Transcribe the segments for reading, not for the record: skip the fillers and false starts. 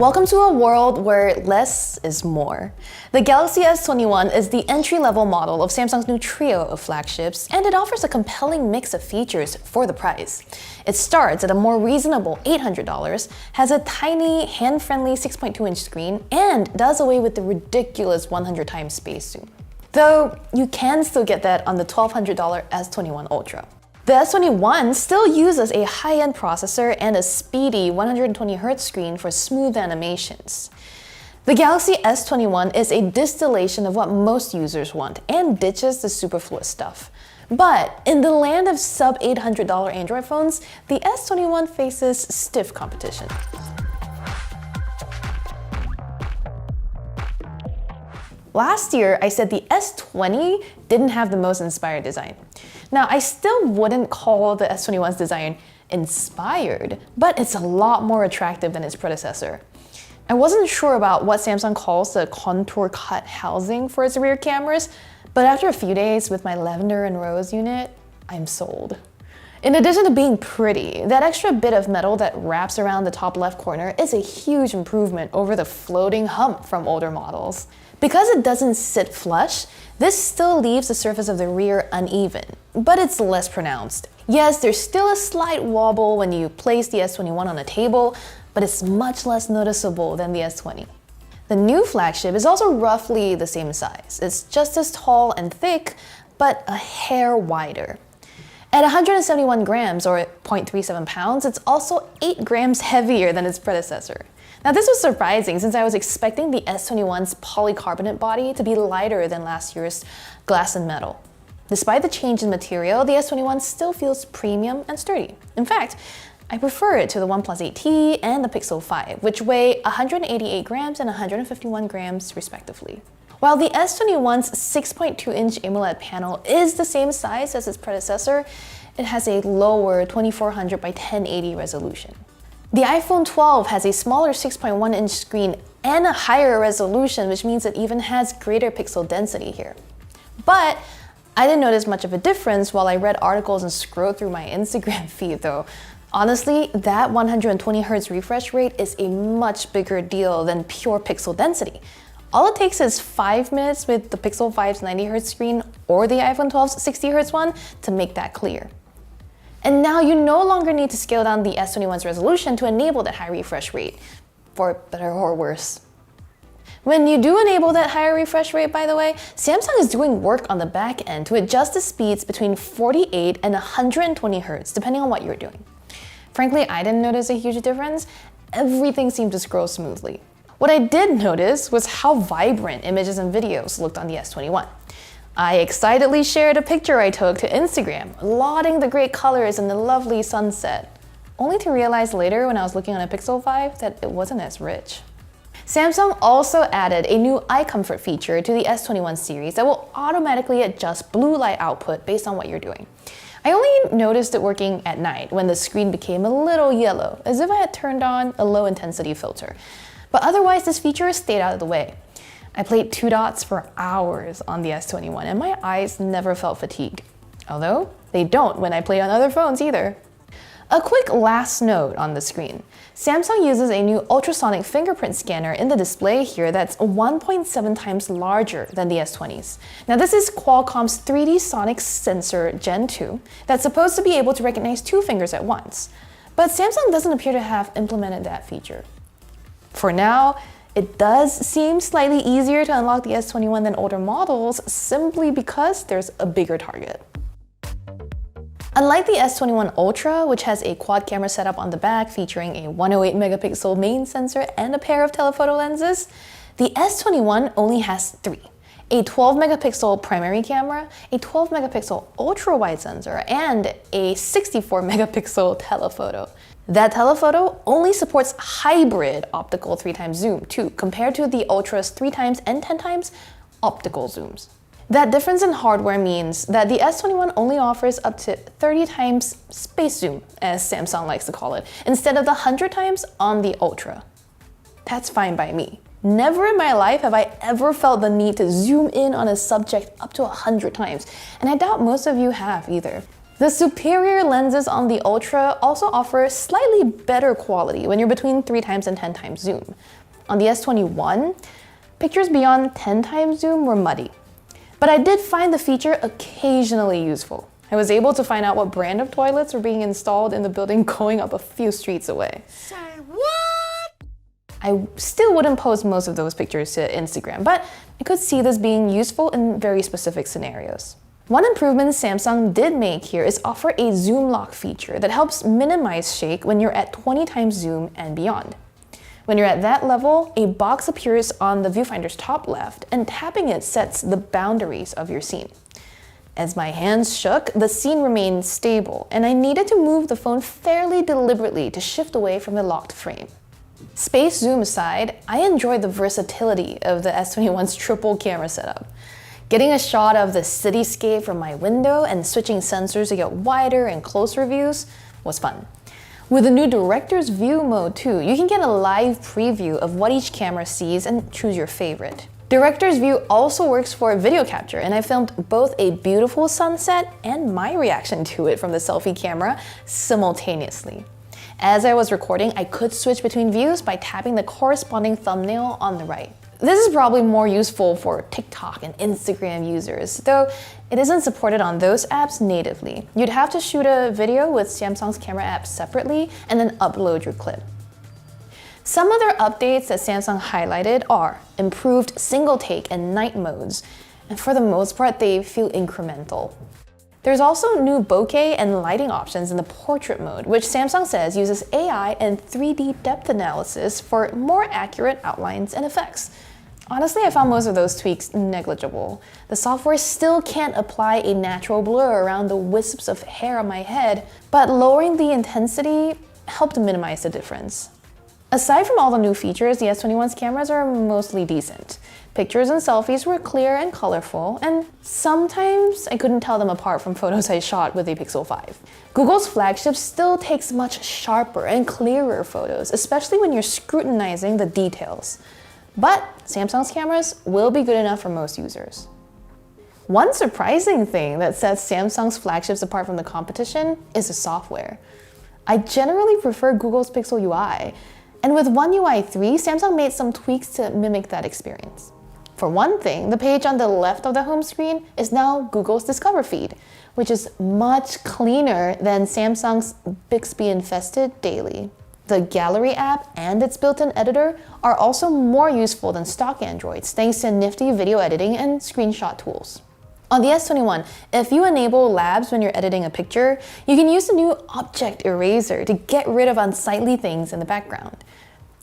Welcome to a world where less is more. The Galaxy S21 is the entry-level model of Samsung's new trio of flagships, and it offers a compelling mix of features for the price. It starts at a more reasonable $800, has a tiny, hand-friendly 6.2-inch screen, and does away with the ridiculous 100 times space zoom. Though, you can still get that on the $1,200 S21 Ultra. The S21 still uses a high-end processor and a speedy 120Hz screen for smooth animations. The Galaxy S21 is a distillation of what most users want and ditches the superfluous stuff. But in the land of sub-$800 Android phones, the S21 faces stiff competition. Last year, I said the S20 didn't have the most inspired design. Now, I still wouldn't call the S21's design inspired, but it's a lot more attractive than its predecessor. I wasn't sure about what Samsung calls the contour cut housing for its rear cameras, but after a few days with my lavender and rose unit, I'm sold. In addition to being pretty, that extra bit of metal that wraps around the top left corner is a huge improvement over the floating hump from older models. Because it doesn't sit flush, this still leaves the surface of the rear uneven, but it's less pronounced. Yes, there's still a slight wobble when you place the S21 on a table, but it's much less noticeable than the S20. The new flagship is also roughly the same size. It's just as tall and thick, but a hair wider. At 171 grams, or 0.37 pounds, it's also 8 grams heavier than its predecessor. Now this was surprising since I was expecting the S21's polycarbonate body to be lighter than last year's glass and metal. Despite the change in material, the S21 still feels premium and sturdy. In fact, I prefer it to the OnePlus 8T and the Pixel 5, which weigh 188 grams and 151 grams respectively. While the S21's 6.2-inch AMOLED panel is the same size as its predecessor, it has a lower 2400 by 1080 resolution. The iPhone 12 has a smaller 6.1-inch screen and a higher resolution, which means it even has greater pixel density here. But I didn't notice much of a difference while I read articles and scrolled through my Instagram feed though. Honestly, that 120Hz refresh rate is a much bigger deal than pure pixel density. All it takes is 5 minutes with the Pixel 5's 90Hz screen or the iPhone 12's 60Hz one to make that clear. And now you no longer need to scale down the S21's resolution to enable that high refresh rate, for better or worse. When you do enable that higher refresh rate, by the way, Samsung is doing work on the back end to adjust the speeds between 48 and 120 Hz, depending on what you're doing. Frankly, I didn't notice a huge difference. Everything seemed to scroll smoothly. What I did notice was how vibrant images and videos looked on the S21. I excitedly shared a picture I took to Instagram, lauding the great colors and the lovely sunset, only to realize later when I was looking on a Pixel 5 that it wasn't as rich. Samsung also added a new eye comfort feature to the S21 series that will automatically adjust blue light output based on what you're doing. I only noticed it working at night when the screen became a little yellow, as if I had turned on a low intensity filter. But otherwise, this feature stayed out of the way. I played 2 dots for hours on the S21 and my eyes never felt fatigued. Although, they don't when I play on other phones either. A quick last note on the screen. Samsung uses a new ultrasonic fingerprint scanner in the display here that's 1.7 times larger than the S20's. Now this is Qualcomm's 3D Sonic sensor Gen 2 that's supposed to be able to recognize 2 fingers at once. But Samsung doesn't appear to have implemented that feature. For now, it does seem slightly easier to unlock the S21 than older models simply because there's a bigger target. Unlike the S21 Ultra, which has a quad camera setup on the back featuring a 108 megapixel main sensor and a pair of telephoto lenses, the S21 only has 3. A 12 megapixel primary camera, a 12 megapixel ultra-wide sensor, and a 64 megapixel telephoto. That telephoto only supports hybrid optical 3x zoom too, compared to the Ultra's 3x and 10x optical zooms. That difference in hardware means that the S21 only offers up to 30 times space zoom, as Samsung likes to call it, instead of the 100 times on the Ultra. That's fine by me. Never in my life have I ever felt the need to zoom in on a subject up to 100 times, and I doubt most of you have either. The superior lenses on the Ultra also offer slightly better quality when you're between 3 times and 10 times zoom. On the S21, pictures beyond 10 times zoom were muddy. But I did find the feature occasionally useful. I was able to find out what brand of toilets were being installed in the building going up a few streets away. Say what? I still wouldn't post most of those pictures to Instagram, but I could see this being useful in very specific scenarios. One improvement Samsung did make here is offer a zoom lock feature that helps minimize shake when you're at 20 times zoom and beyond. When you're at that level, a box appears on the viewfinder's top left, and tapping it sets the boundaries of your scene. As my hands shook, the scene remained stable, and I needed to move the phone fairly deliberately to shift away from the locked frame. Space zoom aside, I enjoyed the versatility of the S21's triple camera setup. Getting a shot of the cityscape from my window and switching sensors to get wider and closer views was fun. With the new director's view mode too, you can get a live preview of what each camera sees and choose your favorite. Director's view also works for video capture, and I filmed both a beautiful sunset and my reaction to it from the selfie camera simultaneously. As I was recording, I could switch between views by tapping the corresponding thumbnail on the right. This is probably more useful for TikTok and Instagram users, though it isn't supported on those apps natively. You'd have to shoot a video with Samsung's camera app separately and then upload your clip. Some other updates that Samsung highlighted are improved single take and night modes, and for the most part, they feel incremental. There's also new bokeh and lighting options in the portrait mode, which Samsung says uses AI and 3D depth analysis for more accurate outlines and effects. Honestly, I found most of those tweaks negligible. The software still can't apply a natural blur around the wisps of hair on my head, but lowering the intensity helped minimize the difference. Aside from all the new features, the S21's cameras are mostly decent. Pictures and selfies were clear and colorful, and sometimes I couldn't tell them apart from photos I shot with a Pixel 5. Google's flagship still takes much sharper and clearer photos, especially when you're scrutinizing the details. But Samsung's cameras will be good enough for most users. One surprising thing that sets Samsung's flagships apart from the competition is the software. I generally prefer Google's Pixel UI, and with One UI 3, Samsung made some tweaks to mimic that experience. For one thing, the page on the left of the home screen is now Google's Discover feed, which is much cleaner than Samsung's Bixby-infested Daily. The Gallery app and its built-in editor are also more useful than stock Androids thanks to nifty video editing and screenshot tools. On the S21, if you enable labs when you're editing a picture, you can use the new Object Eraser to get rid of unsightly things in the background.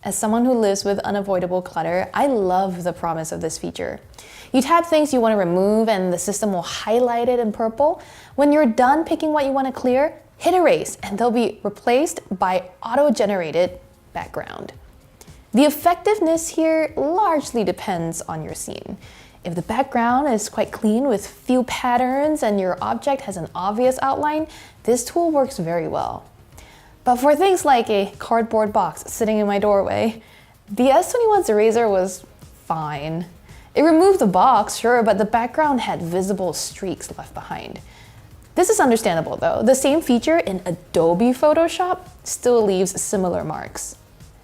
As someone who lives with unavoidable clutter, I love the promise of this feature. You tap things you want to remove and the system will highlight it in purple. When you're done picking what you want to clear, hit erase and they'll be replaced by auto-generated background. The effectiveness here largely depends on your scene. If the background is quite clean with few patterns and your object has an obvious outline, this tool works very well. But for things like a cardboard box sitting in my doorway, the S21's eraser was fine. It removed the box, sure, but the background had visible streaks left behind. This is understandable though. The same feature in Adobe Photoshop still leaves similar marks.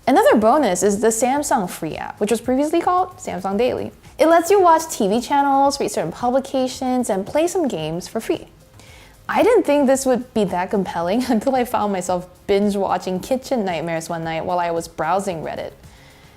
Another bonus is the Samsung Free app, which was previously called Samsung Daily. It lets you watch TV channels, read certain publications, and play some games for free. I didn't think this would be that compelling until I found myself binge-watching Kitchen Nightmares one night while I was browsing Reddit.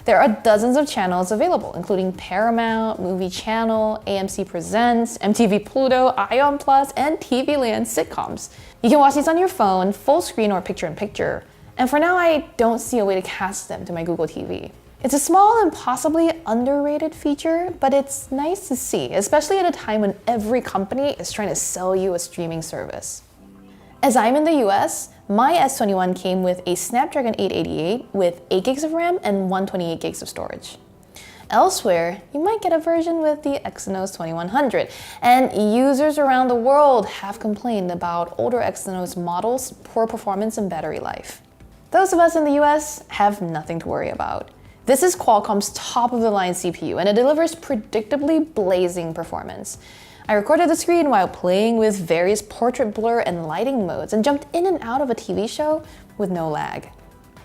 There are dozens of channels available, including Paramount, Movie Channel, AMC Presents, MTV Pluto, Ion Plus, and TV Land sitcoms. You can watch these on your phone, full screen or picture-in-picture. And for now, I don't see a way to cast them to my Google TV. It's a small and possibly underrated feature, but it's nice to see, especially at a time when every company is trying to sell you a streaming service. As I'm in the US, my S21 came with a Snapdragon 888 with 8 gigs of RAM and 128 gigs of storage. Elsewhere, you might get a version with the Exynos 2100, and users around the world have complained about older Exynos models' poor performance and battery life. Those of us in the US have nothing to worry about. This is Qualcomm's top-of-the-line CPU, and it delivers predictably blazing performance. I recorded the screen while playing with various portrait blur and lighting modes and jumped in and out of a TV show with no lag.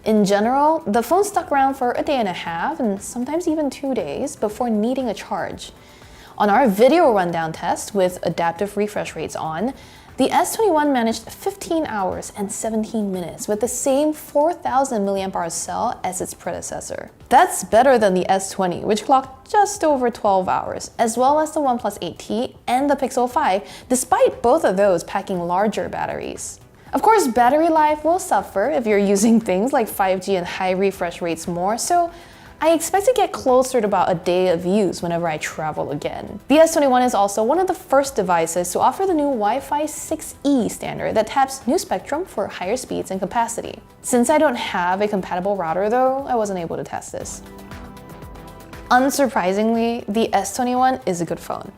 In general, the phone stuck around for a day and a half and sometimes even 2 days before needing a charge. On our video rundown test with adaptive refresh rates on, the S21 managed 15 hours and 17 minutes with the same 4000 mAh cell as its predecessor. That's better than the S20, which clocked just over 12 hours, as well as the OnePlus 8T and the Pixel 5, despite both of those packing larger batteries. Of course, battery life will suffer if you're using things like 5G and high refresh rates more, so I expect to get closer to about a day of use whenever I travel again. The S21 is also one of the first devices to offer the new Wi-Fi 6E standard that taps new spectrum for higher speeds and capacity. Since I don't have a compatible router though, I wasn't able to test this. Unsurprisingly, the S21 is a good phone.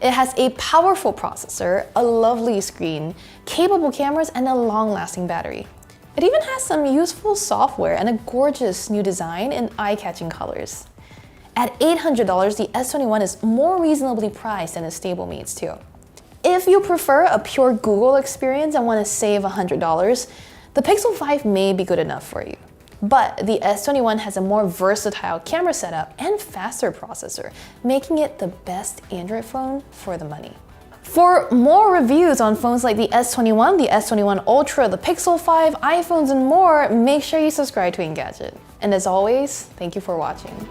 It has a powerful processor, a lovely screen, capable cameras, and a long-lasting battery. It even has some useful software and a gorgeous new design in eye-catching colors. At $800, the S21 is more reasonably priced than its stablemates too. If you prefer a pure Google experience and want to save $100, the Pixel 5 may be good enough for you. But the S21 has a more versatile camera setup and faster processor, making it the best Android phone for the money. For more reviews on phones like the S21, the S21 Ultra, the Pixel 5, iPhones, and more, make sure you subscribe to Engadget. And as always, thank you for watching.